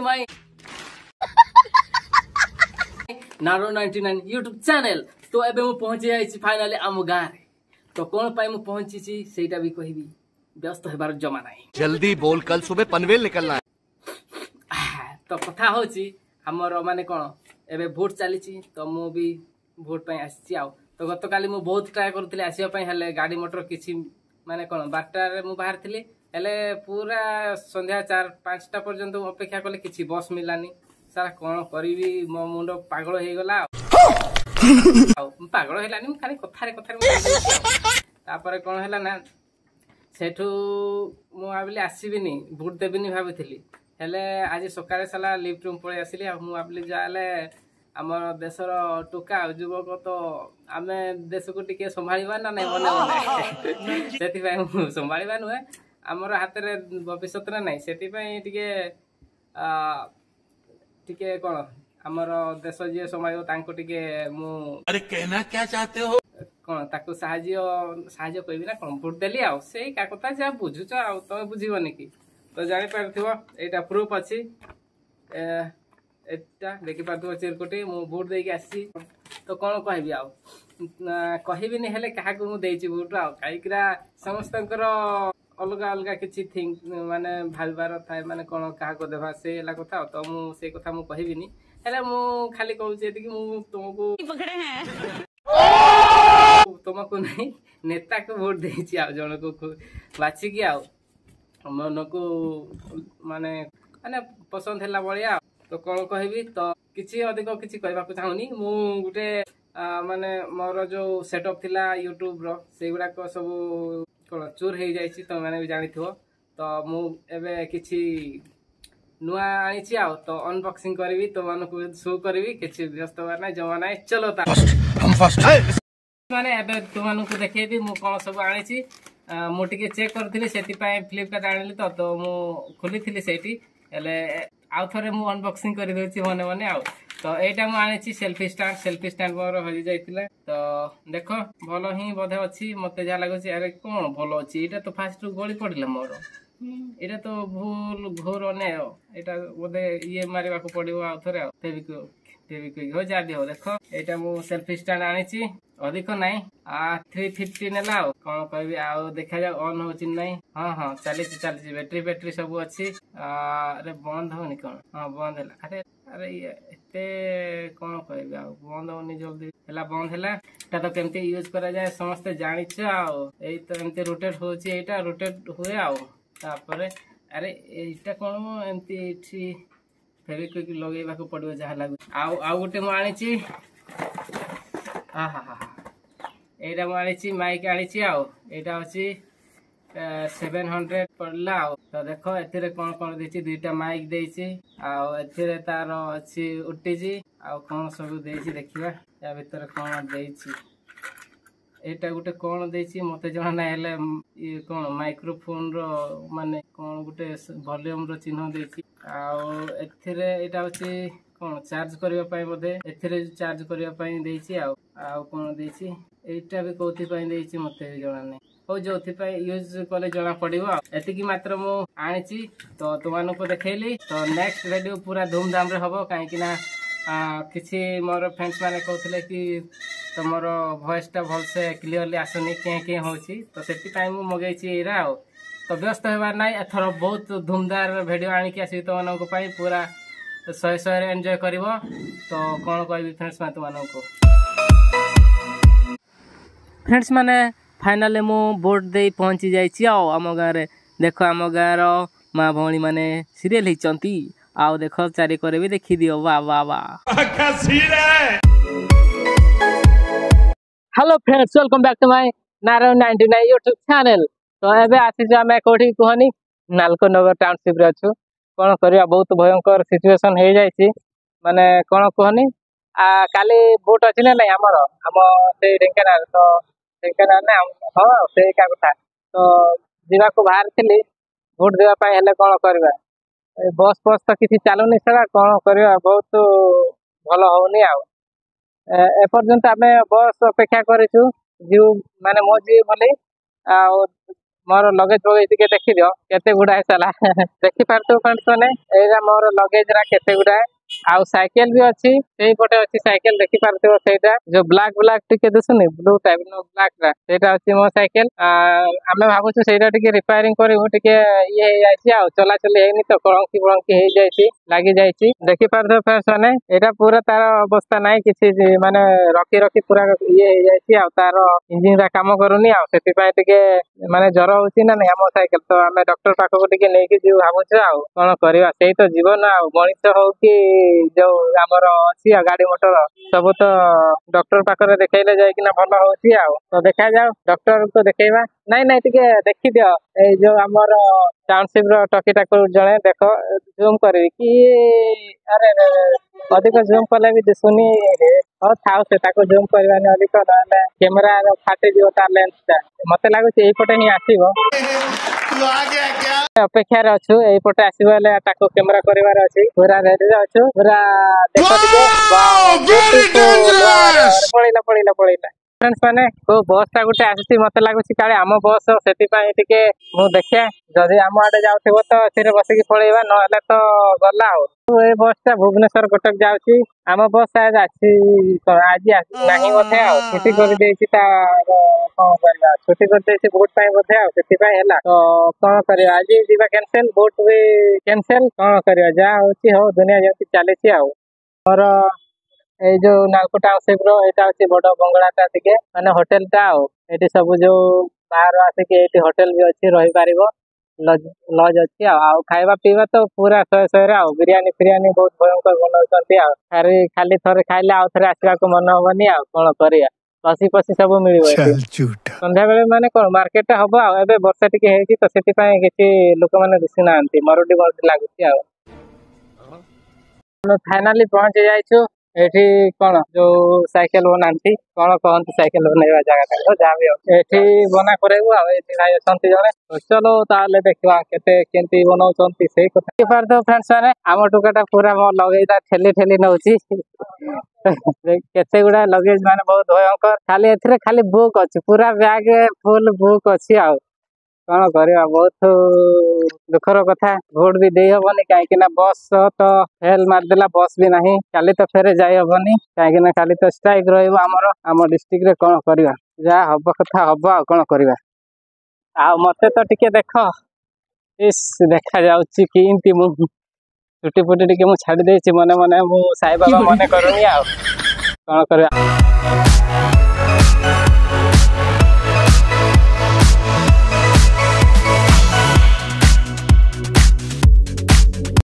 My नारो 99 YouTube channel. तो एबे मु पहुंची जाइछि फाइनली आम गाँ रे। तो कोन पाई मु पहुंची छि सेटा भी कहबी, व्यस्त हेबार जमा नाही। जल्दी बोल, कल सुबह पनवेल निकलना है। तो कथा होछि हमर माने कोन एबे वोट चली छि, तो मु भी वोट पाई आछि आउ। तो गत काली मु बहुत ट्राई करथिले आसिया पाई, हेले गाड़ी मोटर किछि माने कोन बारटा रे मु बाहर थिले, हेले पूरा संध्या 4-5टा पर्यंत अपेक्षा कले किछि बस मिलानी। सारा कोन करिवि, मो मुंड पागल हे गला पागल हेलानी। मु खाली कथारे तापर कोन हैला ना, सेठू मु आबली आसीबिनी, भोट देबिनी भाबिथिली। हेले आज सकाळे साला लिफ्ट रूम पळे आसिली। मु आबली जाले हमर देशर टोका युवक, तो आमे देश को टिके संभाळिबा ना नै मने मने सेति भाई मु संभाळिबा नुहे, हमर हाथ रे भविष्यत रे नै। सेति भाई टिके टिके कोन हमर देश जे समायो तांको टिके मु अरे कहना क्या चाहते हो कोन ताको साहाଯ୍य कहबी ना कोन भोट देली आ सेई का कथा जा बुझुछ आ तमे बुझिबनी की। तो जानि पारथिबो एटा प्रूफ अछि, एटा देखि पारथिबो चिरकोटी मु भोट देकी आसी। तो कोन कहबी आ कहबी नि हेले काहा को मु देछि भोट आ, काईकरा समस्तकर अलगा अलगा किछि थिंक माने भाबिबार थाए, माने कोन काहा को देबा से एला कथा। तो मु से कथा मु कहबी नि, हेले मु खाली कहू जे कि मु तुमको पकड़े हैं तुमको नहीं नेता को वोट देछि आ, जण को बाछि कि आ मन को माने माने पसंद हैला बळिया। तो कोन कहबी, तो किछि अधिक किछि कहबा को चाहुनी। मु गुटे माने मोर जो सेटअप थिला यूट्यूब रो सेगुडा को सब कोन चोर हे जाइछि, तो माने भी जानिथिबो। तो मु एबे किछि नुआ आनिछि आ, तो अनबॉक्सिंग करबी, तो मानको शो करबी, किछि व्यस्त बार नै जमा नै। चलो ता हम फर्स्ट माने एबे तुमानको देखेबी मु कोन सब आनिछि। मु टिके चेक करथिली, सेति पाए फ्लिपकार्ट आनिली। तो मु खोलिथिली सेठी, हेले आउ थरे मु अनबॉक्सिंग करि दोछि मने मने आ। तो एटा मु आनिछि सेल्फी स्टैंड मोर हजि जाइतिला। तो देखो भलो ही बोधे अछि, मते जा लागुछि। अरे कोन भलो अछि, एटा तो फास्ट गोली पडिला मोर, एटा तो भूल घोर ने एटा बोधे ये मारिबा को पडिबो आ थरे आ। फेविक्विक हो जा दियो। देखो एटा मु सेल्फी स्टैंड आनिछि, अधिक नाही 350 नेला। कोन कहबी आ देखा जा ऑन होछि नै। हां चली बैटरी सब अछि। अरे बंद होनी कोन, हां बंद हैला। अरे ये एते कोन कहबी आ बंद होनी जल्दी हैला, बंद हैला। एटा तो केमते यूज करा जाय समस्त जानिछ आ, एई तो एमते रोटेट होछि, एटा रोटेट हुए आ। तापरे अरे एटा कोन एमती एठी फेविक्विक लगेबा को पड़िबो जहा लागु। आ गुटे मु आनिछि, एटा मु आनिछि माइक आनिछि आ, एटा अछि 700 पड़ला आ। तो देखो एथिरे कोन कोन देछि, दुईटा माइक देछि आ, एथिरे तार अछि उटिछि आ कोन सब देछि देखिबा। या भीतर कोन देछि, एटा गुटे कोन देछि मते जणा नै, हेले ई कोन माइक्रोफोन रो माने कोन गुटे वॉल्यूम रो चिन्ह देछि आ। एथिरे एटा अछि कोन चार्ज करिया पई, बोधे एथिरे चार्ज करिया पई देछि आ। कोन देछि एटा भी कोथि पई देछि मते जणा नै, हो जोथि पई यूज कले जणा पडिबो। एतिकी मात्र मु आनिछि, तो तुमानको देखैली। तो नेक्स्ट वीडियो पूरा धूमधाम रे हबो, काहे कि ना किछि मोर फ्रेंड्स माने कहथिले कि तमरो वॉइस टा भल से क्लियरली आसुनी के होछि। तो सेति टाइम मु मगैछि एरा आ। तो व्यस्त हेबार नै, एथरो बहुत धूमदार वीडियो आनि के आसी तो मानको पई पूरा 100 रे एन्जॉय करिवो। तो कोन कहबी फ्रेंड्स माने तुमानको, फ्रेंड्स माने फाइनली मु बोट दे पहुंची जाइछि आ आम गाँ रे। देखो आम गाँ रो माँ भौणी माने सीरियल हिचंती आ, देखो चारि करे भी देखि दियो। वाह वाह वाह, hello friends, welcome back to my नारो 99 यूट्यूब चैनल। तो एबे आसी आमे कोठी कहनी नालको नगर टाउनशिप रे अछु। कोन करिया बहुत भयंकर सिचुएशन हे जाइछि, माने कोन कहनी काली बोट अछि नै हमर हम से ढेंकानाल। तो ढेंकानाल नै हां से का कथा। तो जीवा को बाहर थिली भोट देवा पई, हेले कोन करबा बस तो किसी चालुनी सला, कोन करबा बहुत भलो होनी आ। एपर्यंत आमे बस अपेक्षा करिछु जीव माने मो जीव बोली आ मोर लगेज फगेज टिके देखि दियो केते गुडा साला देखि पारतो फ्रेंड्स माने एरा मोर लगेज रा केते गुडा आउ साइकिल भी अच्छी सेही पटे अच्छी साइकिल देखि पारतो सेटा जो ब्लैक ब्लैक टिके दिसुनी ब्लू टाइप नो ब्लैक रा सेटा अच्छी मो साइकिल आमे भाबुछु सेटा टिके रिपेयरिंग करिवो टिके ये हे जायछि आउ चला चली हेनी तो कळंकी हे जायछि लागी जायछि देखि पारतो फ्रेंड्स माने एटा पूरा तार अवस्था नाही किछि माने रखी पूरा ये हे जायछि आउ तार इंजिन रा काम करूनी आउ सेति पय टिके माने जर होछि ना हम साइकिल तो आमे डॉक्टर पाखो टिके लेके जीव भाबुछु आउ कोन करिवा सेही तो जीवन आउ मଣିଷ हो कि जो आमर अच्छी गाड़ी मोटर सब तो डॉक्टर पाखरे देखैले जाय किना भल होछि आउ तो देखा जाओ डॉक्टर को देखैबा नहीं नहीं टिके देखि दियो ए जो आमर टाउनशिप रो टकी टाको जणे देखो जूम करबी कि अरे अधिक जूम कले भी दिसुनी हो थाउ से ताको जूम करबानी अधिक नले कैमरा रो फाटे दियो तार लेंस ता मते लागु से एई पटे ही आसीबो तू आ गया क्या अपेक्षा रे अछु एई पटे आसीबले ताको कैमरा करबार अछि पूरा रेडी रे अछु पूरा देखो दियो वाओ ब्यूटीफुल पळिला फ्रेंड्स माने को बस ता गुटे आसी मते लागुची काले आम बस सेति पय टिके मु देखिया जदी आम आडे जाउथबो तो एथिरे बसिकी पळेबा न हले तो गला हो ए बस ता भुवनेश्वर कटक जाउची आम बस आज आसी आज नाही होथे आ छुट्टी कर देछि ता कोन करबा छुट्टी कर देछि बहुत टाइम होथे आ सेति पय हैला तो कोन करबा आज जीवा कैंसिल बोट भी कैंसिल कोन करबा जा होची हो दुनिया जति चलेछि आ और ए जो नालको टाउनशिप रो एटा अछि बड़ बंगलाटा टिके माने होटल टा आ एटी सब जो बाहर आसे के एटी होटल भी अछि रहि पारिबो लॉज अछि आ खाइबा पीबा तो पूरा 100 रे आ बिरयानी बहुत भयंकर बनाउछंती आ अरे खाली थरे खाइले आ थरे आसीबा को मन होबनी आ कोन करिया पसी सब मिलिबो संध्या बेले माने कोन मार्केट टा हबो आ एबे वर्षा टिके हेछि तो सेति पय किछि लोक माने दिसि नांती मरोडी लागुछि आ फाइनली पहुंच जाइछु एठी कोन जो साइकिल बनांती कोन कहंती साइकिल बनैबा जगह ता जाबे एठी बना करेबो आ एठी भाई संती जणे चलो ताले देखवा केते केंती बनाउछंती सेही कथा के पार दो फ्रेंड्स माने आम टुकाटा पूरा म लगेइता ठेली नउची केते गुडा लगेज माने बहुत भयंकर खाली एथिरे खाली बुक अछि पूरा बैग फुल बुक अछि आ कोन करबा बहुत दुखर कथा भोट भी देई हबनी काहे कि ना बस तो फेल मार देला बस भी नाही काली तो फेरे जाई हबनी काहे कि ना काली तो स्ट्राइक रहइबो आम डिस्ट्रिक्ट रे कोन करबा जा हब कथा हब आ कोन करबा आ मते तो टिके देखो इस देखा जाउची कि इंती मु छुट्टी फुटी टिके मु छाडी देछि मने मु साई बाबा मने करूनी आ कोन करबा।